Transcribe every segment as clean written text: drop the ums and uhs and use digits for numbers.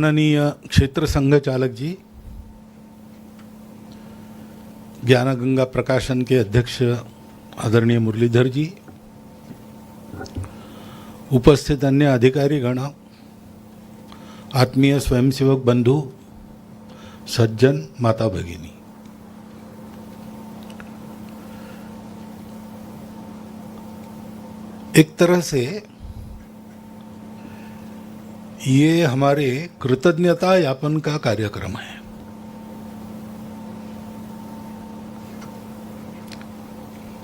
माननीय क्षेत्र संघ चालक जी, ज्ञान गंगा प्रकाशन के अध्यक्ष आदरणीय मुरलीधर जी, उपस्थित अन्य अधिकारी गण, आत्मीय स्वयंसेवक बंधु, सज्जन, माता भगिनी, एक तरह से ये हमारे कृतज्ञता यापन का कार्यक्रम है।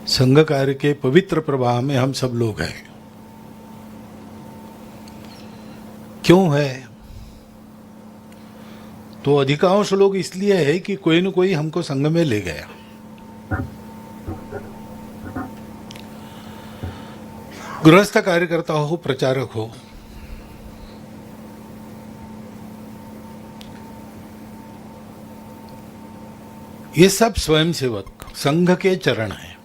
संघ कार्य के पवित्र प्रवाह में हम सब लोग हैं। क्यों है? तो अधिकांश लोग इसलिए है कि कोई न कोई हमको संघ में ले गया। गृहस्थ कार्यकर्ता हो, प्रचारक हो, ये सब स्वयंसेवक संघ के चरण हैं।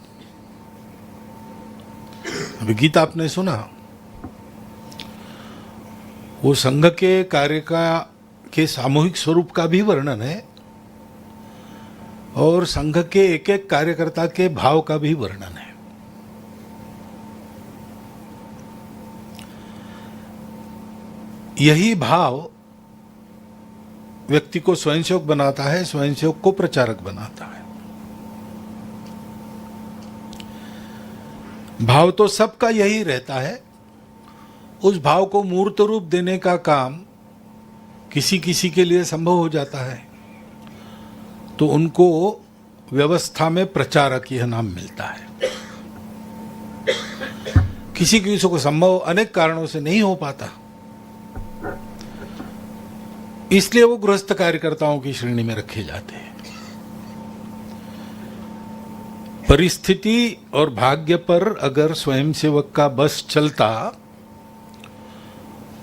अभी गीत आपने सुना, वो संघ के कार्य के सामूहिक स्वरूप का भी वर्णन है और संघ के एक एक कार्यकर्ता के भाव का भी वर्णन है। यही भाव व्यक्ति को स्वयंसेवक बनाता है, स्वयंसेवक को प्रचारक बनाता है। भाव तो सबका यही रहता है। उस भाव को मूर्त रूप देने का काम किसी किसी के लिए संभव हो जाता है, तो उनको व्यवस्था में प्रचारक यह नाम मिलता है। किसी किसी को संभव अनेक कारणों से नहीं हो पाता, इसलिए वो गृहस्थ कार्यकर्ताओं की श्रेणी में रखे जाते हैं। परिस्थिति और भाग्य पर अगर स्वयंसेवक का बस चलता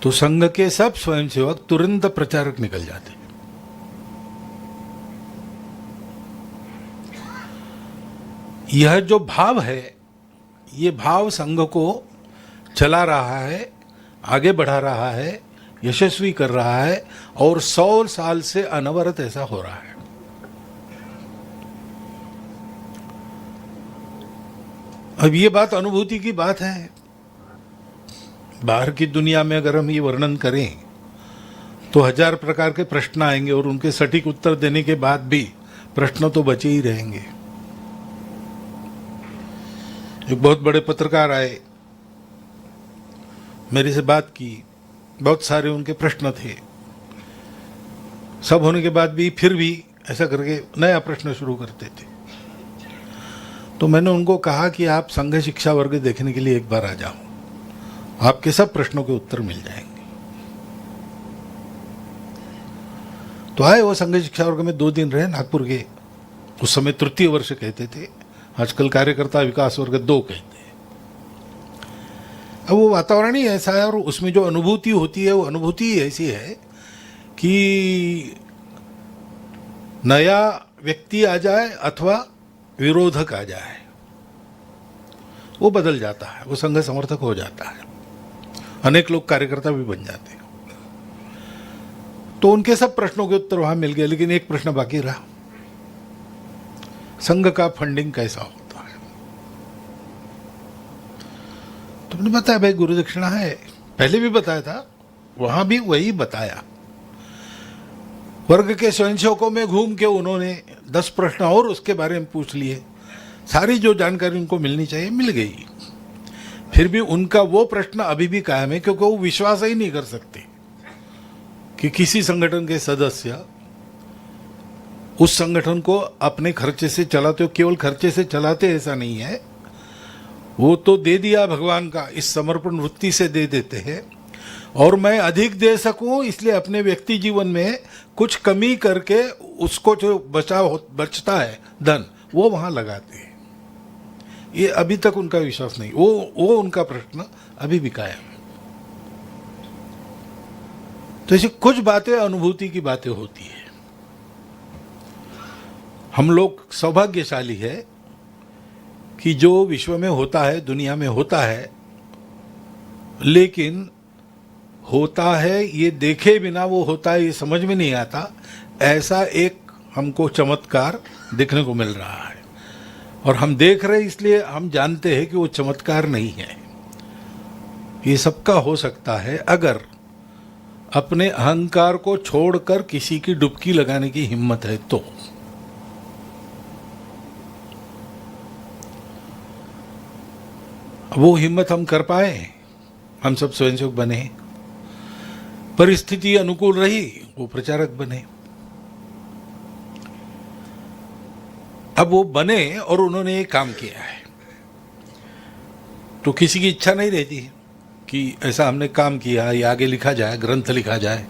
तो संघ के सब स्वयंसेवक तुरंत प्रचारक निकल जाते। यह जो भाव है, ये भाव संघ को चला रहा है, आगे बढ़ा रहा है, यशस्वी कर रहा है और 100 साल से अनवरत ऐसा हो रहा है। अब ये बात अनुभूति की बात है। बाहर की दुनिया में अगर हम ये वर्णन करें तो 1000 प्रकार के प्रश्न आएंगे और उनके सटीक उत्तर देने के बाद भी प्रश्न तो बचे ही रहेंगे। एक बहुत बड़े पत्रकार आए, मेरे से बात की, बहुत सारे उनके प्रश्न थे। सब होने के बाद भी फिर भी ऐसा करके नया प्रश्न शुरू करते थे। तो मैंने उनको कहा कि आप संघ शिक्षा वर्ग देखने के लिए एक बार आ जाओ, आपके सब प्रश्नों के उत्तर मिल जाएंगे। तो आए वो संघ शिक्षा वर्ग में 2 दिन रहे, नागपुर के। उस समय तृतीय वर्ष कहते थे, आजकल कार्यकर्ता विकास वर्ग 2 कहते हैं। अब वो वातावरण ही ऐसा है और उसमें जो अनुभूति होती है वो अनुभूति ऐसी है कि नया व्यक्ति आ जाए अथवा विरोधक आ जाए, वो बदल जाता है, वो संघ समर्थक हो जाता है। अनेक लोग कार्यकर्ता भी बन जाते हैं। तो उनके सब प्रश्नों के उत्तर वहां मिल गए, लेकिन एक प्रश्न बाकी रहा, संघ का फंडिंग कैसा होता है। तुमने बताया भाई गुरु दक्षिणा है, पहले भी बताया था, वहां भी वही बताया। वर्ग के स्वयंसेवकों में घूम के उन्होंने 10 प्रश्न और उसके बारे में पूछ लिए। सारी जो जानकारी उनको मिलनी चाहिए मिल गई। फिर भी उनका वो प्रश्न अभी भी कायम है, क्योंकि वो विश्वास ही नहीं कर सकते कि किसी संगठन के सदस्य उस संगठन को अपने खर्चे से चलाते हो। केवल खर्चे से चलाते ऐसा नहीं है, वो तो दे दिया भगवान का, इस समर्पण वृत्ति से दे देते हैं। और मैं अधिक दे सकूं इसलिए अपने व्यक्ति जीवन में कुछ कमी करके उसको जो बचता है धन, वो वहां लगाते हैं। ये अभी तक उनका विश्वास नहीं, वो उनका प्रश्न अभी भी कायम है। तो ऐसी कुछ बातें अनुभूति की बातें होती है। हम लोग सौभाग्यशाली है कि जो विश्व में होता है, दुनिया में होता है, लेकिन होता है, ये देखे बिना वो होता है ये समझ में नहीं आता, ऐसा एक हमको चमत्कार देखने को मिल रहा है। और हम देख रहे हैं इसलिए हम जानते हैं कि वो चमत्कार नहीं है। ये सबका हो सकता है अगर अपने अहंकार को छोड़कर किसी की डुबकी लगाने की हिम्मत है तो। वो हिम्मत हम कर पाए, हम सब स्वयंसेवक बने, परिस्थिति अनुकूल रही, वो प्रचारक बने। अब वो बने और उन्होंने ये काम किया है, तो किसी की इच्छा नहीं रहती कि ऐसा हमने काम किया, ये आगे लिखा जाए, ग्रंथ लिखा जाए,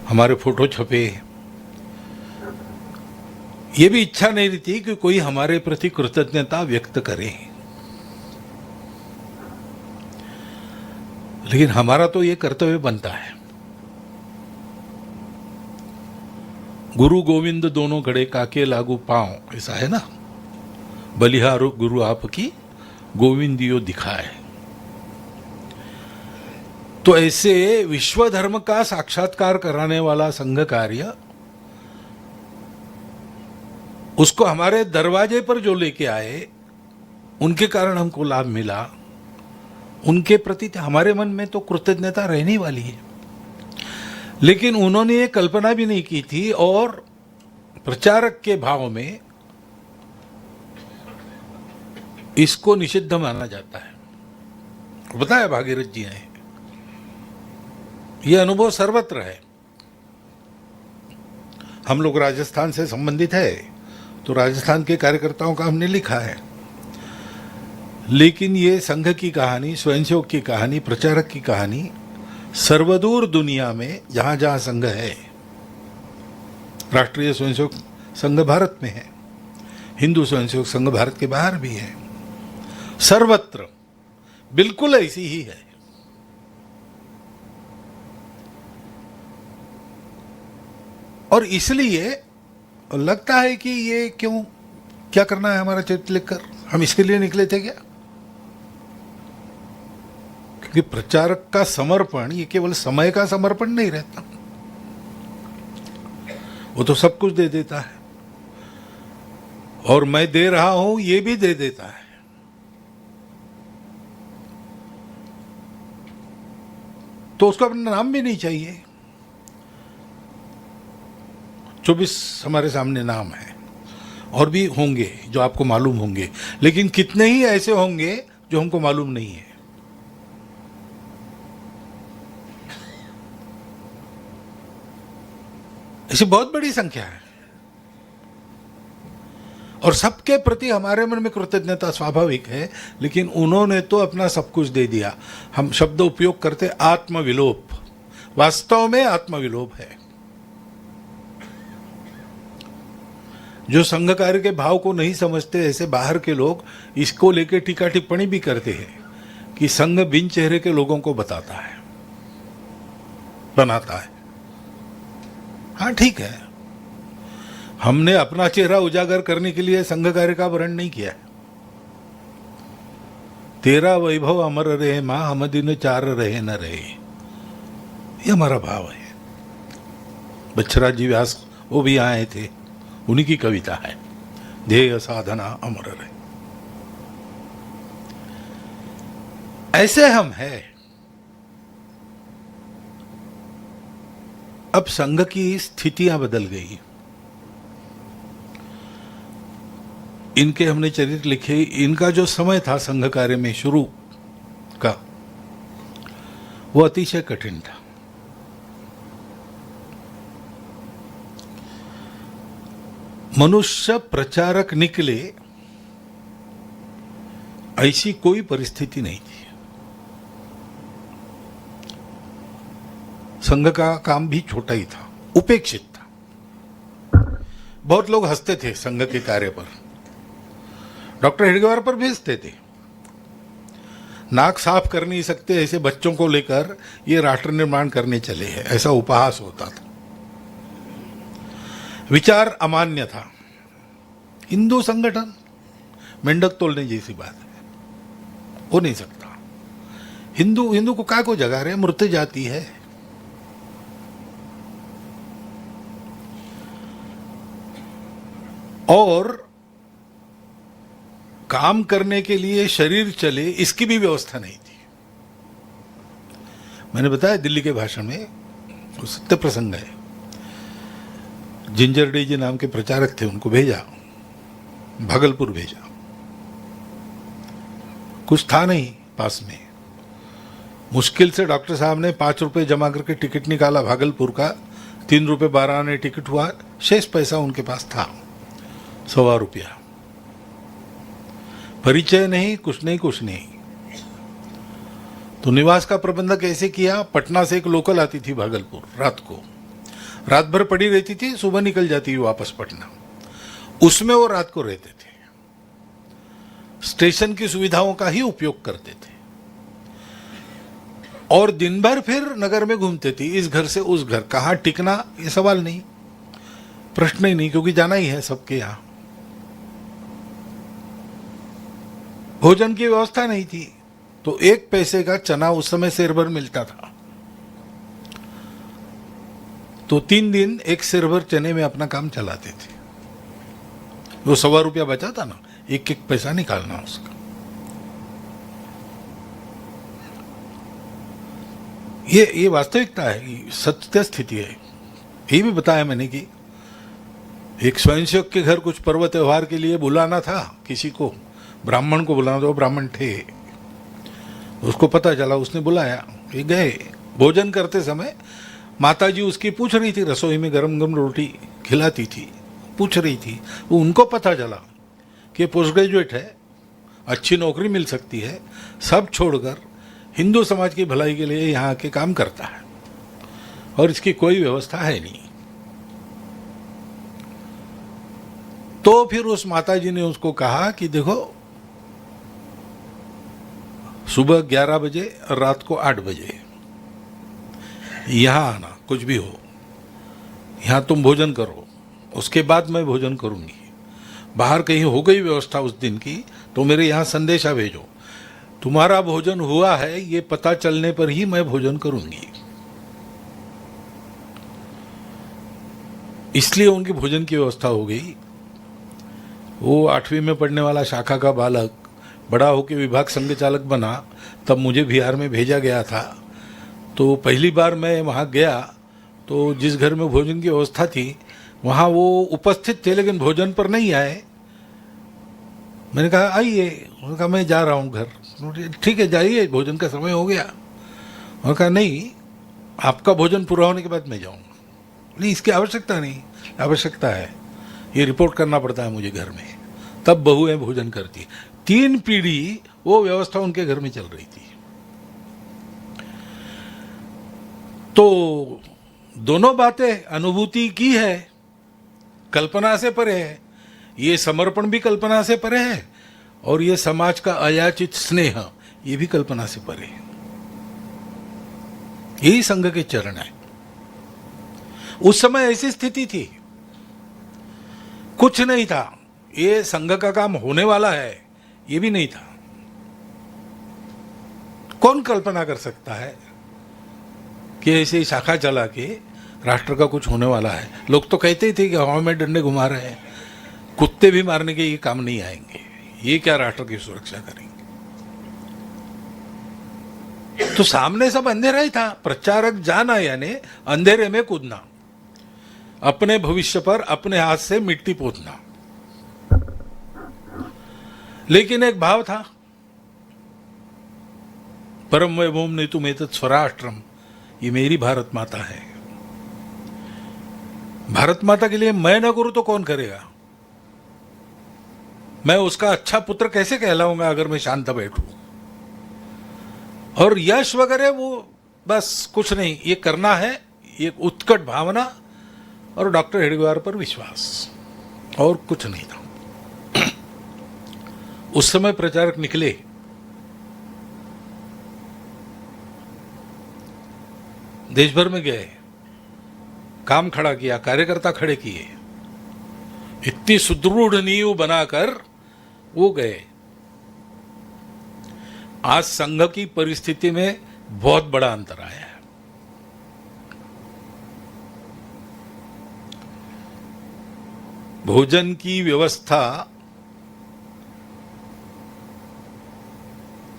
हमारे फोटो छपे। ये भी इच्छा नहीं रहती कि कोई हमारे प्रति कृतज्ञता व्यक्त करे। लेकिन हमारा तो ये कर्तव्य बनता है। गुरु गोविंद दोनों घड़े काके लागू पांव, ऐसा है ना, बलिहारो गुरु आपकी गोविंदियो दिखाए। तो ऐसे विश्व धर्म का साक्षात्कार कराने वाला संघ कार्य, उसको हमारे दरवाजे पर जो लेके आए, उनके कारण हमको लाभ मिला, उनके प्रति हमारे मन में तो कृतज्ञता रहने वाली है। लेकिन उन्होंने ये कल्पना भी नहीं की थी, और प्रचारक के भाव में इसको निषिद्ध माना जाता है। बताया भागीरथ जी ने, यह अनुभव सर्वत्र है। हम लोग राजस्थान से संबंधित है, तो राजस्थान के कार्यकर्ताओं का हमने लिखा है। लेकिन ये संघ की कहानी, स्वयंसेवक की कहानी, प्रचारक की कहानी सर्वदूर दुनिया में जहां जहां संघ है, राष्ट्रीय स्वयंसेवक संघ भारत में है, हिंदू स्वयंसेवक संघ भारत के बाहर भी है, सर्वत्र बिल्कुल ऐसी ही है। और इसलिए लगता है कि ये क्यों, क्या करना है हमारा चरित्र लिखकर, हम इसके लिए निकले थे क्या? क्योंकि प्रचारक का समर्पण ये केवल समय का समर्पण नहीं रहता, वो तो सब कुछ दे देता है, और मैं दे रहा हूं ये भी दे देता है। तो उसको अपना नाम भी नहीं चाहिए। 24 हमारे सामने नाम है, और भी होंगे जो आपको मालूम होंगे, लेकिन कितने ही ऐसे होंगे जो हमको मालूम नहीं है। ऐसी बहुत बड़ी संख्या है, और सबके प्रति हमारे मन में कृतज्ञता स्वाभाविक है। लेकिन उन्होंने तो अपना सब कुछ दे दिया। हम शब्द उपयोग करते आत्मविलोप, वास्तव में आत्मविलोप है। जो संघ कार्य के भाव को नहीं समझते, ऐसे बाहर के लोग इसको लेकर टीका टिप्पणी भी करते हैं कि संघ बिन चेहरे के लोगों को बताता है, बनाता है। हाँ ठीक है, हमने अपना चेहरा उजागर करने के लिए संघ कार्य का वर्ण नहीं किया है। तेरा वैभव अमर रहे मां, हम दिन चार रहे न रहे, ये हमारा भाव है। बच्छराज जी व्यास वो भी आए थे, उन्हीं की कविता है, ध्येय साधना अमर रहे। ऐसे हम हैं। अब संघ की स्थितियां बदल गई। इनके हमने चरित्र लिखे, इनका जो समय था संघ कार्य में शुरू का, वो अतिशय कठिन था। मनुष्य प्रचारक निकले ऐसी कोई परिस्थिति नहीं थी। संघ का काम भी छोटा ही था, उपेक्षित था। बहुत लोग हंसते थे संघ के कार्य पर, डॉक्टर हेडगेवार पर भी हंसते थे। नाक साफ कर नहीं सकते ऐसे बच्चों को लेकर ये राष्ट्र निर्माण करने चले हैं, ऐसा उपहास होता था। विचार अमान्य था। हिंदू संगठन मेंढक तोड़ने जैसी बात है, हो नहीं सकता। हिंदू हिंदू को काय को जगा रहे, मृत जाति है। और काम करने के लिए शरीर चले इसकी भी व्यवस्था नहीं थी। मैंने बताया दिल्ली के भाषण में, वो सत्य प्रसंग है। जिंजर डी जी नाम के प्रचारक थे, उनको भेजा, भागलपुर भेजा। कुछ था नहीं पास में, मुश्किल से डॉक्टर साहब ने 5 रुपए जमा करके टिकट निकाला भागलपुर का, 3 रुपए 12 आने टिकट हुआ, शेष पैसा उनके पास था 125 रुपया। परिचय नहीं, कुछ नहीं। तो निवास का प्रबंध कैसे किया? पटना से एक लोकल आती थी भागलपुर, रात को, रात भर पड़ी रहती थी, सुबह निकल जाती थी वापस पटना। उसमें वो रात को रहते थे, स्टेशन की सुविधाओं का ही उपयोग करते थे, और दिन भर फिर नगर में घूमते थे, इस घर से उस घर। कहाँ टिकना ये सवाल नहीं, प्रश्न ही नहीं, क्योंकि जाना ही है सबके यहां। भोजन की व्यवस्था नहीं थी, तो 1 पैसे का चना उस समय सेर भर मिलता था, तो 3 दिन 1 सेर भर चने में अपना काम चलाते थे। वो 125 रुपया बचा था ना, 1 पैसा निकालना उसका। ये वास्तविकता है, ये सत्य स्थिति है। ये भी बताया मैंने कि एक स्वयंसेवक के घर कुछ पर्व त्योहार के लिए बुलाना था, किसी को, ब्राह्मण को बुलाना था, वो ब्राह्मण थे, उसको पता चला, उसने बुलाया, ये गए। भोजन करते समय माताजी उसकी पूछ रही थी, रसोई में गरम गरम रोटी खिलाती थी, पूछ रही थी। वो उनको पता चला कि पोस्ट ग्रेजुएट है, अच्छी नौकरी मिल सकती है, सब छोड़कर हिंदू समाज की भलाई के लिए यहाँ के काम करता है, और इसकी कोई व्यवस्था है नहीं। तो फिर उस माताजी ने उसको कहा कि देखो, सुबह 11 बजे और रात को 8 बजे यहां आना, कुछ भी हो, यहां तुम भोजन करो, उसके बाद मैं भोजन करूंगी। बाहर कहीं हो गई व्यवस्था उस दिन की तो मेरे यहां संदेशा भेजो, तुम्हारा भोजन हुआ है ये पता चलने पर ही मैं भोजन करूंगी। इसलिए उनकी भोजन की व्यवस्था हो गई। वो 8वीं में पढ़ने वाला शाखा का बालक बड़ा होकर विभाग संघ चालक बना, तब मुझे बिहार में भेजा गया था। तो पहली बार मैं वहाँ गया तो जिस घर में भोजन की व्यवस्था थी वहाँ वो उपस्थित थे, लेकिन भोजन पर नहीं आए। मैंने कहा आइए, उन्होंने कहा मैं जा रहा हूँ घर। ठीक है जाइए, भोजन का समय हो गया। उन्होंने कहा नहीं, आपका भोजन पूरा होने के बाद मैं जाऊँगा। नहीं, इसकी आवश्यकता नहीं, आवश्यकता है, ये रिपोर्ट करना पड़ता है मुझे घर में, तब बहुएं भोजन करती। 3 पीढ़ी वो व्यवस्था उनके घर में चल रही थी। तो दोनों बातें अनुभूति की है, कल्पना से परे है। ये समर्पण भी कल्पना से परे है, और ये समाज का अयाचित स्नेह ये भी कल्पना से परे है। यही संघ के चरण है। उस समय ऐसी स्थिति थी, कुछ नहीं था, ये संघ का काम होने वाला है ये भी नहीं था। कौन कल्पना कर सकता है कि ऐसे शाखा चला के राष्ट्र का कुछ होने वाला है। लोग तो कहते ही थे कि हवा में डंडे घुमा रहे हैं, कुत्ते भी मारने के ये काम नहीं आएंगे, ये क्या राष्ट्र की सुरक्षा करेंगे। तो सामने सब अंधेरा ही था। प्रचारक जाना यानी अंधेरे में कूदना, अपने भविष्य पर अपने हाथ से मिट्टी पोतना। लेकिन एक भाव था, परम वैभवम नेतुमेतत् स्वराष्ट्रम, ये मेरी भारत माता है। भारत माता के लिए मैं न करूं तो कौन करेगा। मैं उसका अच्छा पुत्र कैसे कहलाऊंगा अगर मैं शांत बैठूं। और यश वगैरह वो बस कुछ नहीं, ये करना है, ये उत्कट भावना और डॉक्टर हेडगेवार पर विश्वास, और कुछ नहीं था। उस समय प्रचारक निकले, देश भर में गए, काम खड़ा किया, कार्यकर्ता खड़े किए, इतनी सुदृढ़ नींव बनाकर वो गए। आज संघ की परिस्थिति में बहुत बड़ा अंतर आया है। भोजन की व्यवस्था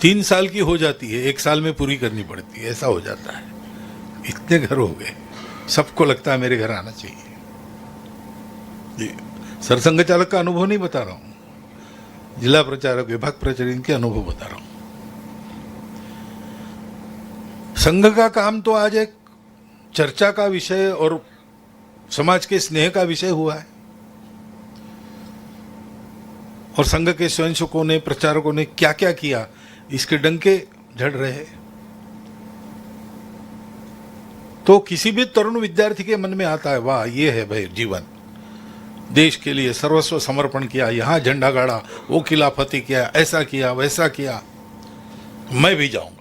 3 साल की हो जाती है, 1 साल में पूरी करनी पड़ती है, ऐसा हो जाता है। इतने घर हो गए, सबको लगता है मेरे घर आना चाहिए। ये सरसंघ चालक का अनुभव नहीं बता रहा हूं, जिला प्रचारक, विभाग प्रचारक के अनुभव बता रहा हूं। संघ का काम तो आज एक चर्चा का विषय और समाज के स्नेह का विषय हुआ है, और संघ के स्वयंसेवकों ने, प्रचारकों ने क्या क्या किया, इसके डंके झड़ रहे हैं। तो किसी भी तरुण विद्यार्थी के मन में आता है, वाह ये है भाई जीवन, देश के लिए सर्वस्व समर्पण किया, यहां झंडा गाड़ा, वो खिलाफती किया, ऐसा किया, वैसा किया, मैं भी जाऊंगा।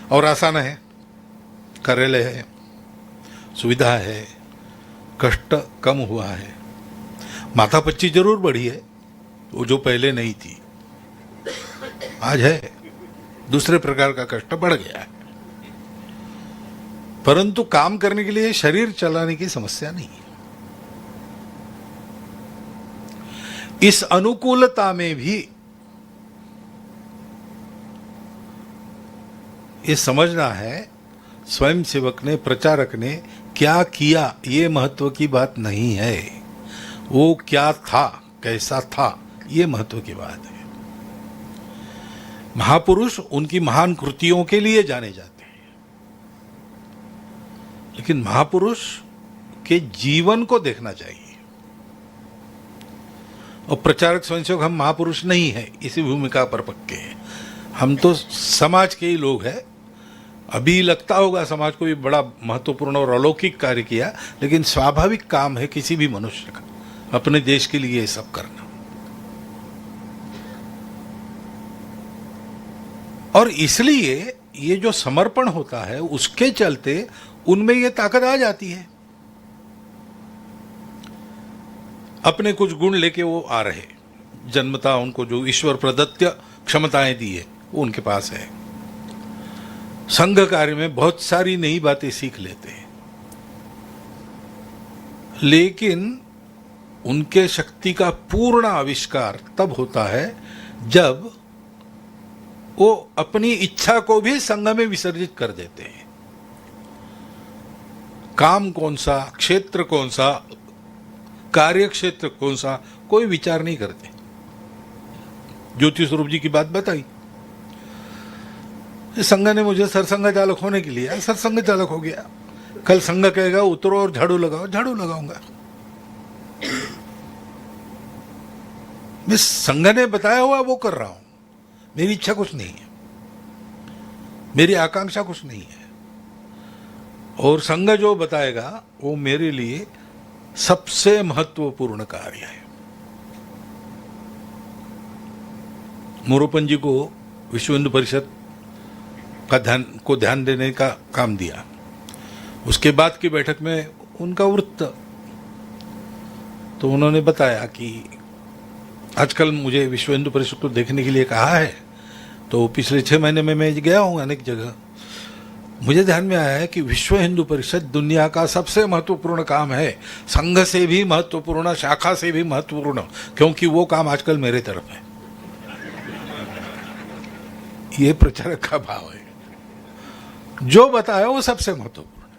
और आसान है, कार्यालय है, सुविधा है, कष्ट कम हुआ है, माथापच्ची जरूर बढ़ी है, वो जो पहले नहीं थी, आज है, दूसरे प्रकार का कष्ट बढ़ गया है, परंतु काम करने के लिए शरीर चलाने की समस्या नहीं है। इस अनुकूलता में भी ये समझना है, स्वयंसेवक ने, प्रचारक ने क्या किया, ये महत्व की बात नहीं है, वो क्या था, कैसा था, ये महत्व की बात है। महापुरुष उनकी महान कृतियों के लिए जाने जाते हैं, लेकिन महापुरुष के जीवन को देखना चाहिए। और प्रचारक, स्वयंसेवक हम महापुरुष नहीं है, इसी भूमिका पर पक्के हैं। हम तो समाज के ही लोग हैं। अभी लगता होगा समाज को भी बड़ा महत्वपूर्ण और अलौकिक कार्य किया, लेकिन स्वाभाविक काम है किसी भी मनुष्य का अपने देश के लिए ये सब करना। और इसलिए ये जो समर्पण होता है, उसके चलते उनमें ये ताकत आ जाती है। अपने कुछ गुण लेके वो आ रहे, जन्मता उनको जो ईश्वर प्रदत्त क्षमताएं दी है वो उनके पास है। संघ कार्य में बहुत सारी नई बातें सीख लेते हैं, लेकिन उनके शक्ति का पूर्ण आविष्कार तब होता है जब वो अपनी इच्छा को भी संघ में विसर्जित कर देते हैं। काम कौन सा, क्षेत्र कौन सा, कार्य क्षेत्र कौन सा, कोई विचार नहीं करते। ज्योति स्वरूप जी की बात बताई, संघ ने मुझे सरसंघ चालक होने के लिए, सरसंघ चालक हो गया। कल संघ कहेगा उतरो और झाड़ू लगाओ, झाड़ू लगाऊंगा। मैं संघ ने बताया हुआ वो कर रहा हूं, मेरी इच्छा कुछ नहीं है, मेरी आकांक्षा कुछ नहीं है, और संघ जो बताएगा वो मेरे लिए सबसे महत्वपूर्ण कार्य है। मोरोपंत जी को विश्व हिंदू परिषद का ध्यान देने का काम दिया। उसके बाद की बैठक में उनका वृत्त, तो उन्होंने बताया कि आजकल मुझे विश्व हिंदू परिषद को देखने के लिए कहा है, तो पिछले 6 महीने में मैं गया हूँ अनेक जगह। मुझे ध्यान में आया है कि विश्व हिंदू परिषद दुनिया का सबसे महत्वपूर्ण काम है, संघ से भी महत्वपूर्ण, शाखा से भी महत्वपूर्ण, क्योंकि वो काम आजकल मेरे तरफ है। ये प्रचारक का भाव है, जो बताया वो सबसे महत्वपूर्ण है,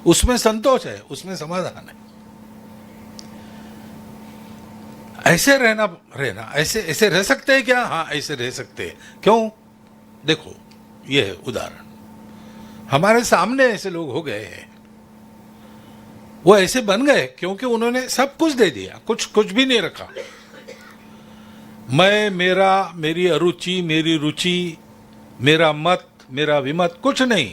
उसमें संतोष है, उसमें समाधान है। ऐसे रहना ऐसे रह सकते हैं क्या? हाँ, ऐसे रह सकते हैं। क्यों? देखो, ये है उदाहरण, हमारे सामने ऐसे लोग हो गए हैं, वो ऐसे बन गए क्योंकि उन्होंने सब कुछ दे दिया, कुछ भी नहीं रखा। मैं, मेरा, मेरी अरुचि, मेरी रुचि, मेरा मत, मेरा विमत, कुछ नहीं।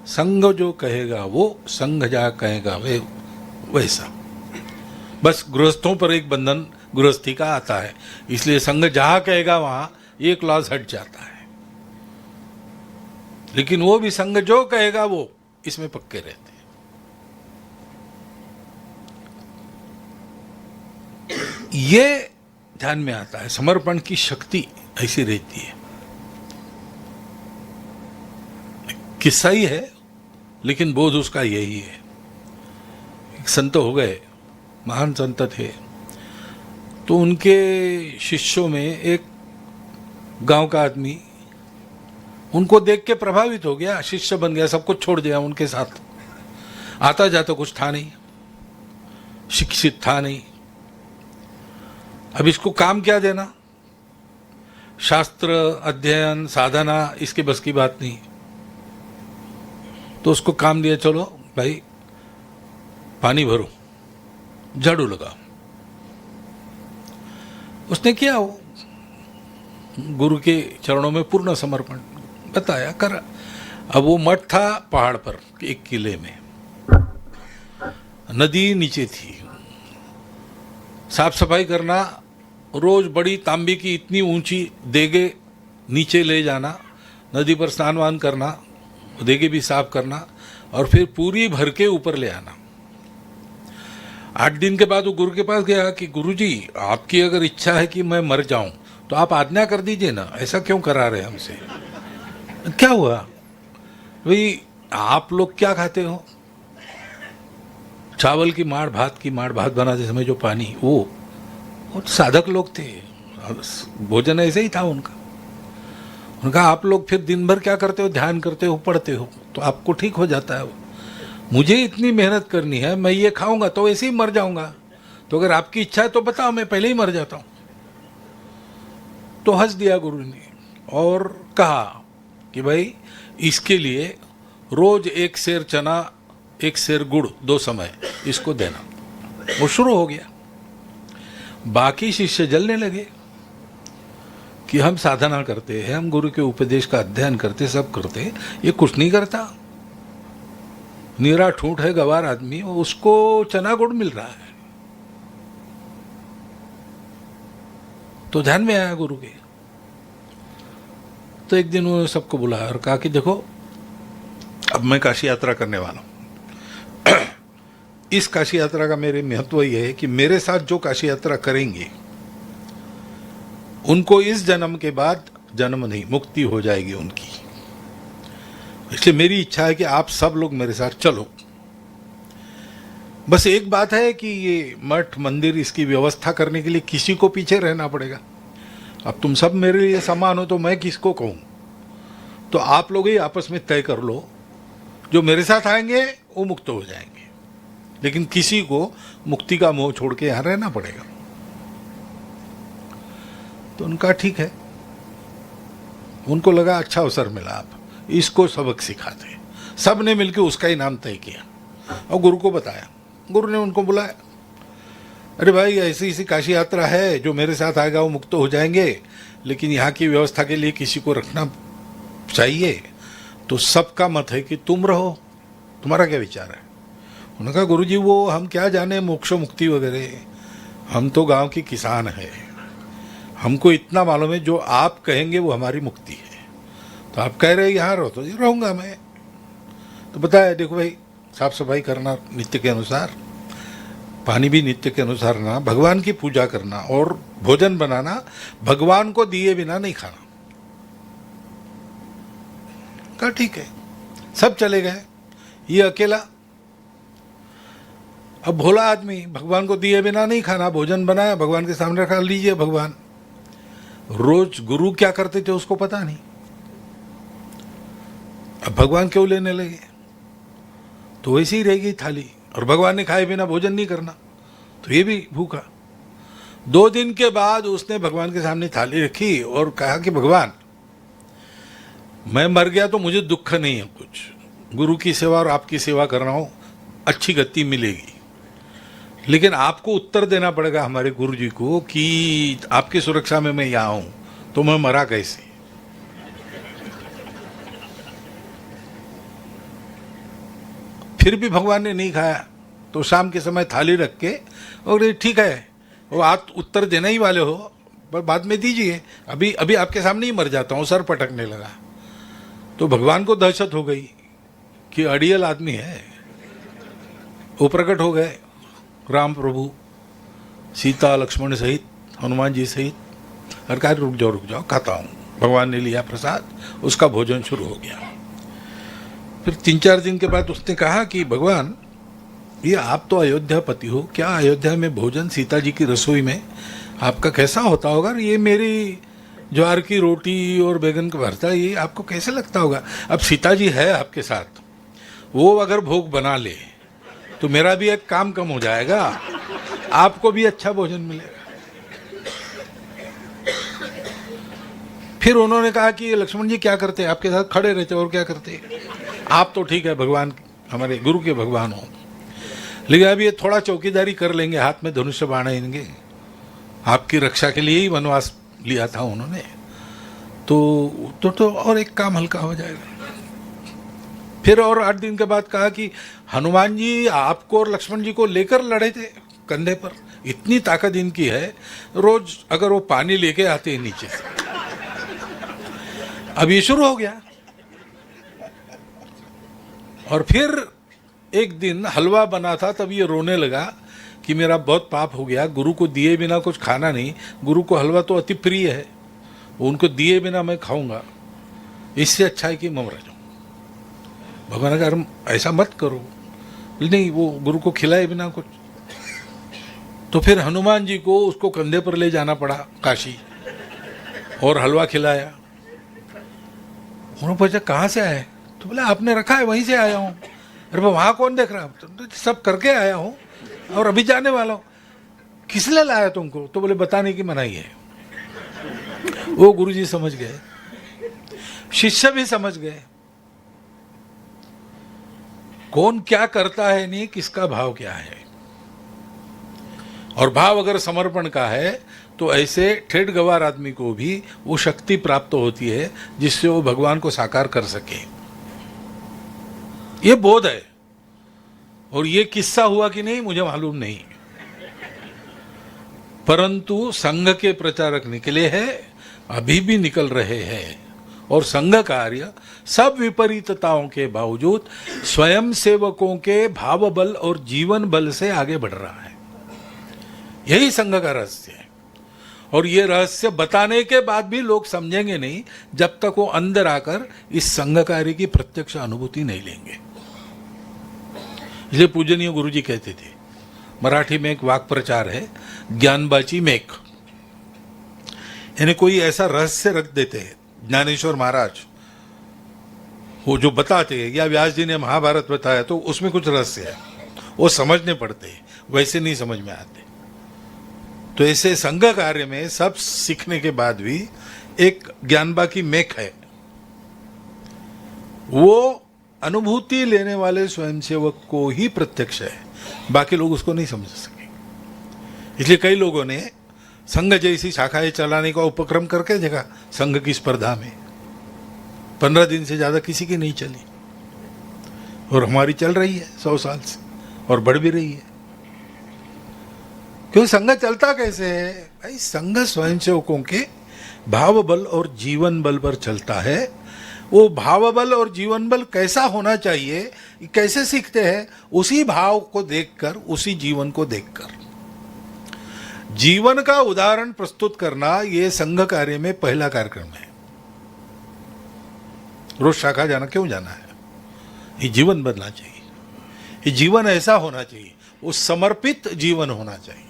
संघ जो कहेगा वो, संघ जा कहेगा वे वैसा। बस गृहस्थों पर एक बंधन गृहस्थी का आता है, इसलिए संघ जहां कहेगा वहां एक क्लॉज हट जाता है, लेकिन वो भी संघ जो कहेगा वो इसमें पक्के रहते हैं। ये ध्यान में आता है, समर्पण की शक्ति ऐसी रहती है। किस्सा ही है लेकिन बोध उसका यही है। एक संत हो गए, महान संत थे, तो उनके शिष्यों में एक गांव का आदमी उनको देख के प्रभावित हो गया, शिष्य बन गया, सब कुछ छोड़ दिया उनके साथ। आता जाता कुछ था नहीं, शिक्षित था नहीं। अब इसको काम क्या देना, शास्त्र अध्ययन साधना इसके बस की बात नहीं। तो उसको काम दिया, चलो भाई पानी भरो, झाड़ू लगाओ। उसने किया, वो गुरु के चरणों में पूर्ण समर्पण, बताया कर। अब वो मठ था पहाड़ पर एक किले में, नदी नीचे थी, साफ सफाई करना, रोज बड़ी तांबे की इतनी ऊंची देगे नीचे ले जाना, नदी पर स्नान वान करना, देगे भी साफ करना और फिर पूरी भर के ऊपर ले आना। 8 दिन के बाद वो गुरु के पास गया कि गुरुजी, आपकी अगर इच्छा है कि मैं मर जाऊं तो आप आज्ञा कर दीजिए ना, ऐसा क्यों करा रहे हमसे। क्या हुआ भाई, आप लोग क्या खाते हो, चावल की माड़ भात की माड़, भात बनाते समय जो पानी, वो साधक लोग थे, भोजन ऐसे ही था उनका। उनका आप लोग फिर दिन भर क्या करते हो, ध्यान करते हो, पढ़ते हो, तो आपको ठीक हो जाता है वो। मुझे इतनी मेहनत करनी है, मैं ये खाऊंगा तो ऐसे ही मर जाऊंगा, तो अगर आपकी इच्छा है तो बताओ, मैं पहले ही मर जाता हूं। तो हंस दिया गुरु ने और कहा कि भाई इसके लिए रोज 1 सेर चना 1 सेर गुड़ 2 समय इसको देना। वो शुरू हो गया। बाकी शिष्य जलने लगे कि हम साधना करते हैं, हम गुरु के उपदेश का अध्ययन करते, सब करते, ये कुछ नहीं करता, नीरा ठूठ है, गवार आदमी, उसको चना गुड़ मिल रहा है। तो ध्यान में आया गुरु के। तो एक दिन उन्होंने सबको बुलाया और कहा कि देखो, अब मैं काशी यात्रा करने वाला हूं। इस काशी यात्रा का मेरे महत्व यह है कि मेरे साथ जो काशी यात्रा करेंगे उनको इस जन्म के बाद जन्म नहीं, मुक्ति हो जाएगी उनकी। इसलिए मेरी इच्छा है कि आप सब लोग मेरे साथ चलो। बस एक बात है कि ये मठ मंदिर इसकी व्यवस्था करने के लिए किसी को पीछे रहना पड़ेगा। अब तुम सब मेरे लिए समान हो तो मैं किसको कहूं, तो आप लोग ही आपस में तय कर लो, जो मेरे साथ आएंगे वो मुक्त हो जाएंगे, लेकिन किसी को मुक्ति का मोह छोड़ के यहां रहना पड़ेगा। तो उनका ठीक है, उनको लगा अच्छा अवसर मिला, आप इसको सबक सिखाते। सब ने मिलकर उसका ही नाम तय किया और गुरु को बताया। गुरु ने उनको बुलाया, अरे भाई ऐसी ऐसी काशी यात्रा है, जो मेरे साथ आएगा वो मुक्त हो जाएंगे, लेकिन यहाँ की व्यवस्था के लिए किसी को रखना चाहिए। तो सबका मत है कि तुम रहो, तुम्हारा क्या विचार है। उन्होंने कहा गुरुजी, वो हम क्या जाने मोक्ष मुक्ति वगैरह, हम तो गांव के किसान हैं, हमको इतना मालूम है जो आप कहेंगे वो हमारी मुक्ति है। तो आप कह रहे यहाँ रहो तो रहूँगा मैं। तो बताया, देखो भाई, साफ सफाई करना नित्य के अनुसार, पानी भी नित्य के अनुसार ना, भगवान की पूजा करना और भोजन बनाना भगवान को दिए बिना नहीं खाना। कहा ठीक है, सब चले गए, ये अकेला। अब भोला आदमी, भगवान को दिए बिना नहीं खाना, भोजन बनाया, भगवान के सामने रखा, लीजिए भगवान। रोज गुरु क्या करते थे उसको पता नहीं। अब भगवान क्यों लेने लगे, तो वैसे ही रह गई थाली, और भगवान ने खाए बिना भोजन नहीं करना, तो ये भी भूखा। 2 दिन के बाद उसने भगवान के सामने थाली रखी और कहा कि भगवान, मैं मर गया तो मुझे दुख नहीं है कुछ, गुरु की सेवा और आपकी सेवा कर रहा हूं, अच्छी गति मिलेगी, लेकिन आपको उत्तर देना पड़ेगा हमारे गुरु जी को कि आपकी सुरक्षा में मैं यहाँ हूं, तो मैं मरा कैसे। फिर भी भगवान ने नहीं खाया, तो शाम के समय थाली रख के, और ठीक है, वो आप उत्तर देने ही वाले हो, पर बाद में दीजिए, अभी अभी आपके सामने ही मर जाता हूँ। सर पटकने लगा। तो भगवान को दहशत हो गई कि अड़ियल आदमी है। वो प्रकट हो गए, राम प्रभु सीता लक्ष्मण सहित हनुमान जी सहित। हर कार्य रुक जाओ खाता हूँ। भगवान ने लिया प्रसाद, उसका भोजन शुरू हो गया। फिर 3-4 दिन के बाद उसने कहा कि भगवान, ये आप तो अयोध्यापति हो, क्या अयोध्या में भोजन सीता जी की रसोई में आपका कैसा होता होगा? ये मेरी ज्वार की रोटी और बैगन का भरता, ये आपको कैसे लगता होगा? अब सीता जी है आपके साथ, वो अगर भोग बना ले तो मेरा भी एक काम कम हो जाएगा, आपको भी अच्छा भोजन मिलेगा। फिर उन्होंने कहा कि लक्ष्मण जी क्या करते, आपके साथ खड़े रहते और क्या करते? आप तो ठीक है, भगवान हमारे गुरु के भगवान हो, लेकिन अब ये थोड़ा चौकीदारी कर लेंगे, हाथ में धनुष्य बाण आएंगे, आपकी रक्षा के लिए ही वनवास लिया था उन्होंने, तो और एक काम हल्का हो जाएगा। फिर और 8 दिन के बाद कहा कि हनुमान जी आपको और लक्ष्मण जी को लेकर लड़े थे कंधे पर, इतनी ताकत इनकी है, रोज अगर वो पानी लेके आते हैं नीचे से। अब ये शुरू हो गया। और फिर एक दिन हलवा बना था, तब ये रोने लगा कि मेरा बहुत पाप हो गया, गुरु को दिए बिना कुछ खाना नहीं, गुरु को हलवा तो अति प्रिय है, उनको दिए बिना मैं खाऊंगा, इससे अच्छा है कि मैं मर जाऊं। भगवान ने कहा ऐसा मत करो, नहीं वो गुरु को खिलाए बिना कुछ। तो फिर हनुमान जी को उसको कंधे पर ले जाना पड़ा काशी, और हलवा खिलाया। उन्होंने पूछा कहाँ से आए? तो बोले आपने रखा है वहीं से आया हूँ। अरे वहाँ कौन देख रहा? तो सब करके आया हूँ और अभी जाने वाला हूँ। किस लिए लाया तुमको? तो बोले बताने की मनाही है। वो गुरुजी समझ गए, शिष्य भी समझ गए, कौन क्या करता है, नहीं किसका भाव क्या है। और भाव अगर समर्पण का है तो ऐसे ठेठ गवार आदमी को भी वो शक्ति प्राप्त होती है जिससे वो भगवान को साकार कर सके। ये बोध है। और ये किस्सा हुआ कि नहीं मुझे मालूम नहीं, परंतु संघ के प्रचारक निकले हैं, अभी भी निकल रहे हैं, और संघ कार्य सब विपरीतताओं के बावजूद स्वयं सेवकों के भाव बल और जीवन बल से आगे बढ़ रहा है। यही संघ का रहस्य है। और ये रहस्य बताने के बाद भी लोग समझेंगे नहीं जब तक वो अंदर आकर इस संघ कार्य की प्रत्यक्ष अनुभूति नहीं लेंगे। इसलिए पूजनीय गुरुजी कहते थे, मराठी में एक वाक प्रचार है, ज्ञानबाची मेक, यानी कोई ऐसा रहस्य रख देते हैं, ज्ञानेश्वर महाराज वो जो बताते हैं, या व्यास जी ने महाभारत बताया तो उसमें कुछ रहस्य है, वो समझने पड़ते हैं, वैसे नहीं समझ में आते। तो ऐसे संघ कार्य में सब सीखने के बाद भी एक ज्ञानबा की मेक है, वो अनुभूति लेने वाले स्वयंसेवक को ही प्रत्यक्ष है, बाकी लोग उसको नहीं समझ सके। इसलिए कई लोगों ने संघ जैसी शाखाएं चलाने का उपक्रम करके देखा, संघ की स्पर्धा में 15 दिन से ज्यादा किसी की नहीं चली, और हमारी चल रही है 100 साल से, और बढ़ भी रही है। क्यों? संघ चलता कैसे है भाई? संघ स्वयंसेवकों के भाव बल और जीवन बल पर चलता है। वो भाव बल और जीवन बल कैसा होना चाहिए, कैसे सीखते हैं? उसी भाव को देखकर, उसी जीवन को देखकर। जीवन का उदाहरण प्रस्तुत करना ये संघ कार्य में पहला कार्यक्रम है। रोज शाखा जाना क्यों जाना है? ये जीवन बनना चाहिए, ये जीवन ऐसा होना चाहिए, वो समर्पित जीवन होना चाहिए।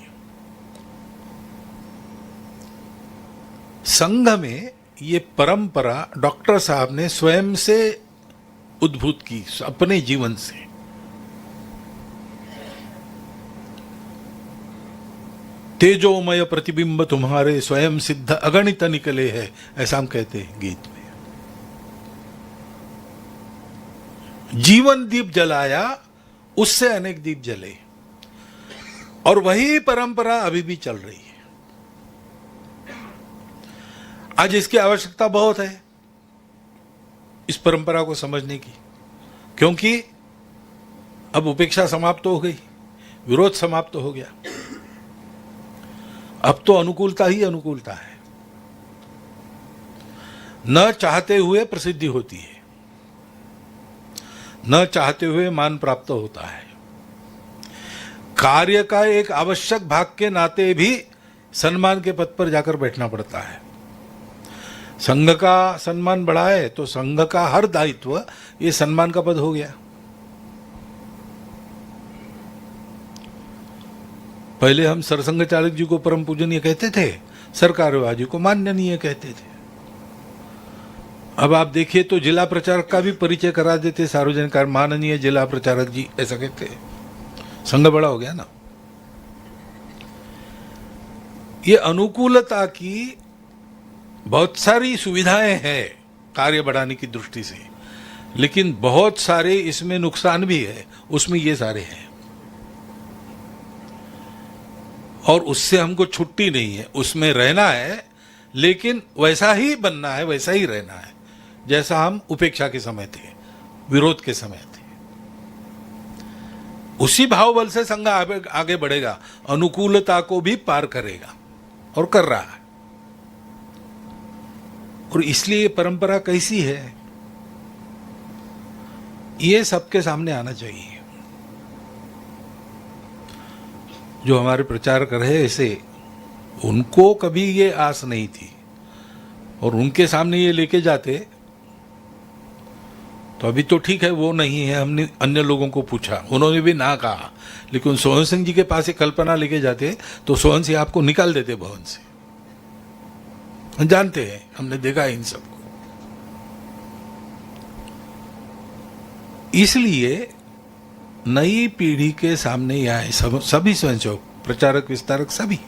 संघ में ये परंपरा डॉक्टर साहब ने स्वयं से उद्भूत की, अपने जीवन से। तेजोमय प्रतिबिंब तुम्हारे स्वयं सिद्ध अगणित निकले हैं, ऐसा हम कहते हैं गीत में। जीवन दीप जलाया, उससे अनेक दीप जले, और वही परंपरा अभी भी चल रही है। आज इसकी आवश्यकता बहुत है, इस परंपरा को समझने की, क्योंकि अब उपेक्षा समाप्त हो गई, विरोध समाप्त हो गया। अब तो अनुकूलता ही अनुकूलता है। न चाहते हुए प्रसिद्धि होती है, न चाहते हुए मान प्राप्त होता है। कार्य का एक आवश्यक भाग के नाते भी सम्मान के पद पर जाकर बैठना पड़ता है। संघ का सम्मान बढ़ा है तो संघ का हर दायित्व ये सम्मान का पद हो गया। पहले हम सरसंघ चालक जी को परम पूजनीय कहते थे, सरकारवाह जी को माननीय कहते थे। अब आप देखिए तो जिला प्रचारक का भी परिचय करा देते सार्वजनिक कार्य, माननीय जिला प्रचारक जी ऐसा कहते। संघ बड़ा हो गया ना। ये अनुकूलता की बहुत सारी सुविधाएं हैं कार्य बढ़ाने की दृष्टि से, लेकिन बहुत सारे इसमें नुकसान भी है, उसमें ये सारे हैं। और उससे हमको छुट्टी नहीं है, उसमें रहना है, लेकिन वैसा ही बनना है, वैसा ही रहना है जैसा हम उपेक्षा के समय थे, विरोध के समय थे। उसी भावबल से संघ आगे बढ़ेगा, अनुकूलता को भी पार करेगा और कर रहा है। और इसलिए ये परंपरा कैसी है, ये सबके सामने आना चाहिए। जो हमारे प्रचारक रहे ऐसे, उनको कभी ये आस नहीं थी, और उनके सामने ये लेके जाते तो अभी तो ठीक है वो नहीं है। हमने अन्य लोगों को पूछा, उन्होंने भी ना कहा, लेकिन सोहन सिंह जी के पास एक कल्पना लेके जाते तो सोहन सिंह आपको निकाल देते भवन से। हम जानते हैं, हमने देखा इन सबको। इसलिए नई पीढ़ी के सामने यह है, सभी स्वयंसेवक, प्रचारक, विस्तारक सभी,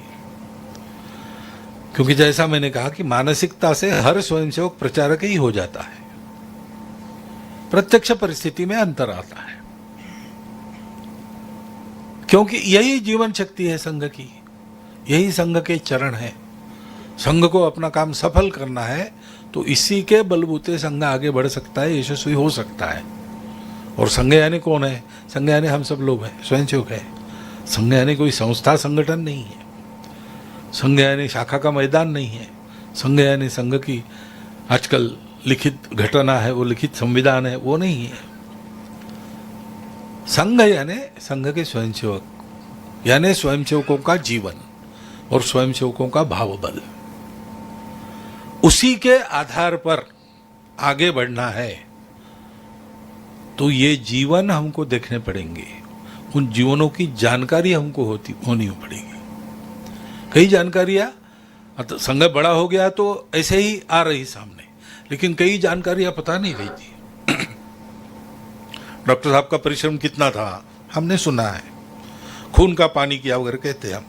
क्योंकि जैसा मैंने कहा कि मानसिकता से हर स्वयंसेवक प्रचारक ही हो जाता है। प्रत्यक्ष परिस्थिति में अंतर आता है, क्योंकि यही जीवन शक्ति है संघ की, यही संघ के चरण है। संघ को अपना काम सफल करना है तो इसी के बलबूते संघ आगे बढ़ सकता है, यशस्वी हो सकता है। और संघ यानी कौन है? संघ यानी हम सब लोग हैं, स्वयंसेवक है। संघ यानी कोई संस्था संगठन नहीं है। संघ यानी शाखा का मैदान नहीं है। संघ यानी संघ की आजकल लिखित घटना है, वो लिखित संविधान है, वो नहीं है। संघ यानी संघ के स्वयंसेवक, यानी स्वयंसेवकों का जीवन और स्वयंसेवकों का भावबल, उसी के आधार पर आगे बढ़ना है। तो ये जीवन हमको देखने पड़ेंगे, उन जीवनों की जानकारी हमको होनी पड़ेगी। कई जानकारियां, संघ बड़ा हो गया तो ऐसे ही आ रही सामने, लेकिन कई जानकारियां पता नहीं रही थी। डॉक्टर साहब का परिश्रम कितना था हमने सुना है, खून का पानी किया वगैरह कहते हम,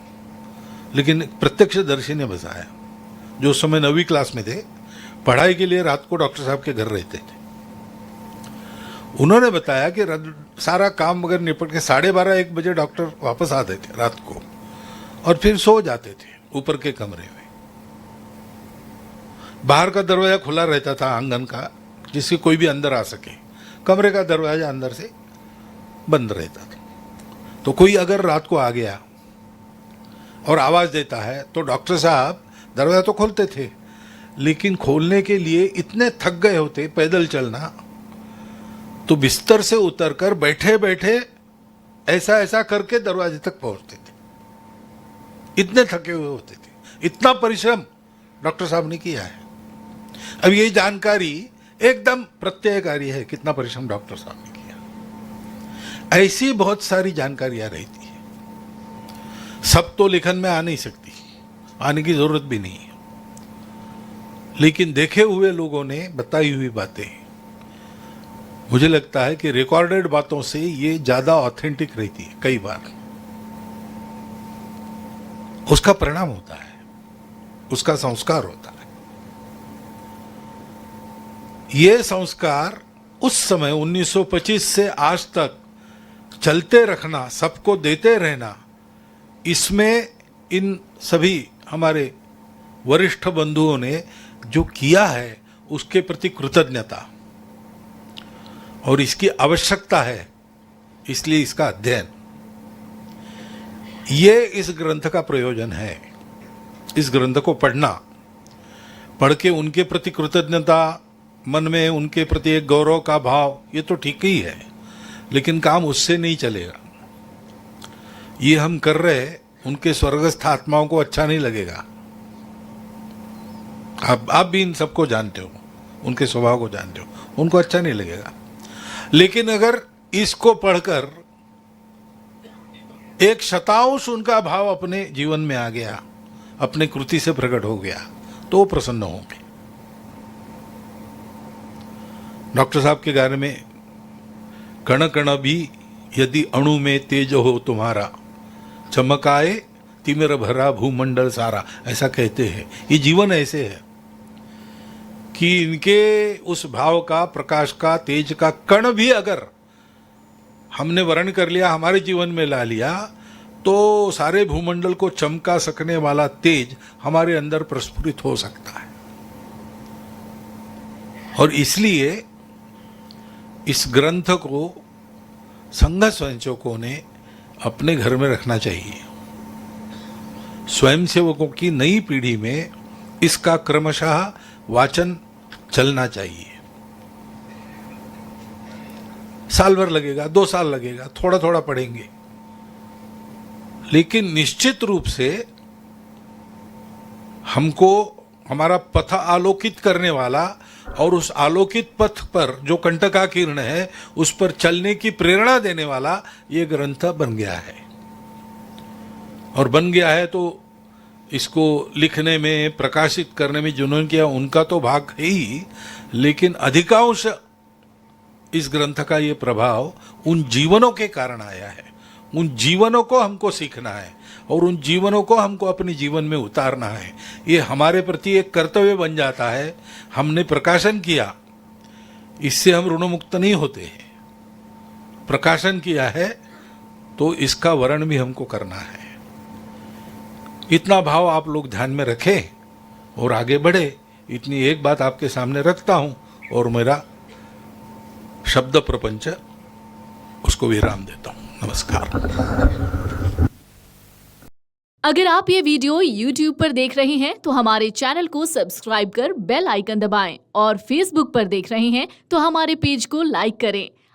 लेकिन प्रत्यक्षदर्शी ने बताया, जो उस समय 9वीं क्लास में थे, पढ़ाई के लिए रात को डॉक्टर साहब के घर रहते थे। उन्होंने बताया कि सारा काम वगैरह निपट के 12:30-1 बजे डॉक्टर वापस आते थे रात को, और फिर सो जाते थे ऊपर के कमरे में। बाहर का दरवाजा खुला रहता था आंगन का, जिससे कोई भी अंदर आ सके। कमरे का दरवाजा अंदर से बंद रहता था। तो कोई अगर रात को आ गया और आवाज देता है तो डॉक्टर साहब दरवाजा तो खोलते थे, लेकिन खोलने के लिए इतने थक गए होते पैदल चलना, तो बिस्तर से उतरकर बैठे बैठे ऐसा ऐसा करके दरवाजे तक पहुंचते थे। इतने थके हुए होते थे। इतना परिश्रम डॉक्टर साहब ने किया है। अब ये जानकारी एकदम प्रत्ययकारी है, कितना परिश्रम डॉक्टर साहब ने किया। ऐसी बहुत सारी जानकारियां रहती है, सब तो लेखन में आ नहीं सकती, आने की जरूरत भी नहीं है, लेकिन देखे हुए लोगों ने बताई हुई बातें, मुझे लगता है कि रिकॉर्डेड बातों से ये ज्यादा ऑथेंटिक रहती है। कई बार उसका परिणाम होता है, उसका संस्कार होता है। ये संस्कार उस समय 1925 से आज तक चलते रखना, सबको देते रहना, इसमें इन सभी हमारे वरिष्ठ बंधुओं ने जो किया है उसके प्रति कृतज्ञता, और इसकी आवश्यकता है, इसलिए इसका अध्ययन, ये इस ग्रंथ का प्रयोजन है। इस ग्रंथ को पढ़ना, पढ़ के उनके प्रति कृतज्ञता, मन में उनके प्रति एक गौरव का भाव, ये तो ठीक ही है, लेकिन काम उससे नहीं चलेगा। ये हम कर रहे उनके स्वर्गस्थ आत्माओं को अच्छा नहीं लगेगा। आप भी इन सबको जानते हो, उनके स्वभाव को जानते हो, उनको अच्छा नहीं लगेगा। लेकिन अगर इसको पढ़कर एक शतांश उनका भाव अपने जीवन में आ गया, अपने कृति से प्रकट हो गया, तो वो प्रसन्न होंगे। डॉक्टर साहब के गाने में कण कण भी यदि अणु में तेज हो तुम्हारा, चमकाए तिमिर भरा भूमंडल सारा, ऐसा कहते हैं। ये जीवन ऐसे है कि इनके उस भाव का, प्रकाश का, तेज का कण भी अगर हमने वर्ण कर लिया, हमारे जीवन में ला लिया, तो सारे भूमंडल को चमका सकने वाला तेज हमारे अंदर प्रस्फुरित हो सकता है। और इसलिए इस ग्रंथ को संघ स्वयंसेवकों ने अपने घर में रखना चाहिए। स्वयंसेवकों की नई पीढ़ी में इसका क्रमशः वाचन चलना चाहिए। साल भर लगेगा, 2 साल लगेगा, थोड़ा थोड़ा पढ़ेंगे, लेकिन निश्चित रूप से हमको हमारा पथ आलोकित करने वाला और उस आलोकित पथ पर जो कंटका किरण है उस पर चलने की प्रेरणा देने वाला ये ग्रंथ बन गया है। और बन गया है तो इसको लिखने में, प्रकाशित करने में जिन्होंने किया उनका तो भाग है ही, लेकिन अधिकांश इस ग्रंथ का ये प्रभाव उन जीवनों के कारण आया है। उन जीवनों को हमको सीखना है और उन जीवनों को हमको अपने जीवन में उतारना है। ये हमारे प्रति एक कर्तव्य बन जाता है। हमने प्रकाशन किया, इससे हम ऋणमुक्त नहीं होते हैं। प्रकाशन किया है तो इसका वर्ण भी हमको करना है। इतना भाव आप लोग ध्यान में रखें और आगे बढ़े। इतनी एक बात आपके सामने रखता हूं और मेरा शब्द प्रपंच उसको विराम देता हूं। नमस्कार। अगर आप ये वीडियो YouTube पर देख रहे हैं तो हमारे चैनल को सब्सक्राइब कर बेल आइकन दबाएं और Facebook पर देख रहे हैं तो हमारे पेज को लाइक करें।